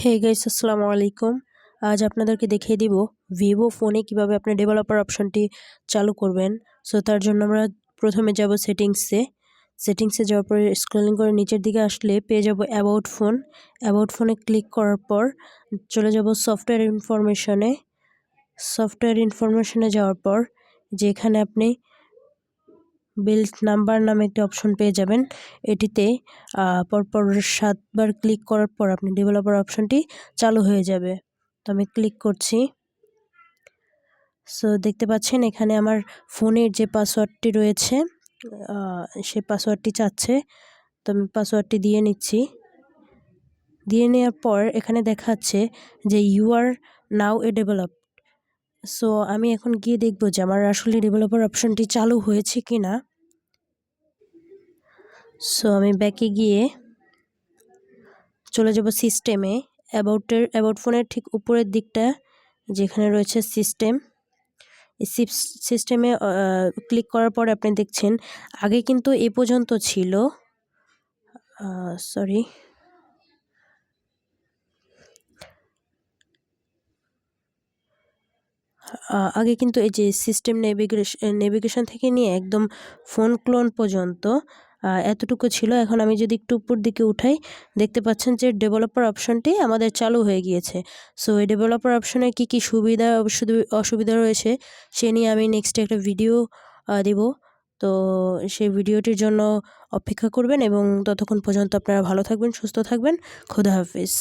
Hey guys, আসসালামু আলাইকুম। আজ আপনাদেরকে দেখিয়ে দিব ভিভো ফোনে কিভাবে আপনি ডেভেলপার অপশনটি চালু করবেন। সো তার জন্য আমরা প্রথমে যাব সেটিংসে যাওয়ার পরে স্ক্রলিং করে নিচের দিকে আসলে পেয়ে যাব অ্যাবাউট ফোনে ক্লিক করার পর চলে যাব সফটওয়্যার ইনফরমেশনে যাওয়ার পর যেখানে আপনি বিল্ড নাম্বার নামে একটি অপশন পেয়ে যাবেন। এটিতে পরপর 7 বার ক্লিক করার পর আপনি ডেভেলপার অপশনটি চালু হয়ে যাবে। তো আমি ক্লিক করছি। সো দেখতে পাচ্ছেন এখানে আমার ফোনের যে পাসওয়ার্ডটি রয়েছে সেই পাসওয়ার্ডটি চাচ্ছে। তো আমি পাসওয়ার্ডটি দিয়ে নিচ্ছি। দিয়ে নেওয়ার পর এখানে দেখাচ্ছে যে you are now a develop. So আমি এখন গিয়ে দেখব যে আমার আসলে ডেভেলপার অপশনটি চালু হয়েছে কিনা। সো আমি ব্যাকে গিয়ে চলে যাব সিস্টেমে। অ্যাবাউট ফোনের ঠিক উপরের দিকটা যেখানে রয়েছে সিস্টেমে ক্লিক করার পর আপনি দেখছেন আগে কিন্তু এ পর্যন্ত ছিল সরি আগে কিন্তু এই যে সিস্টেম নেভিগেশন থেকে নিয়ে একদম ফোন ক্লোন পর্যন্ত এতটুকু ছিল। এখন আমি যদি একটু উপর দিকে উঠাই দেখতে পাচ্ছেন যে ডেভেলপার অপশনটি আমাদের চালু হয়ে গিয়েছে। সো এই ডেভেলপার অপশনের কী সুবিধা অসুবিধা রয়েছে সে নিয়ে আমি নেক্সটে একটা ভিডিও দেব। তো সেই ভিডিওটির জন্য অপেক্ষা করবেন এবং ততক্ষণ পর্যন্ত আপনারা ভালো থাকবেন, সুস্থ থাকবেন। খোদা হাফিজ।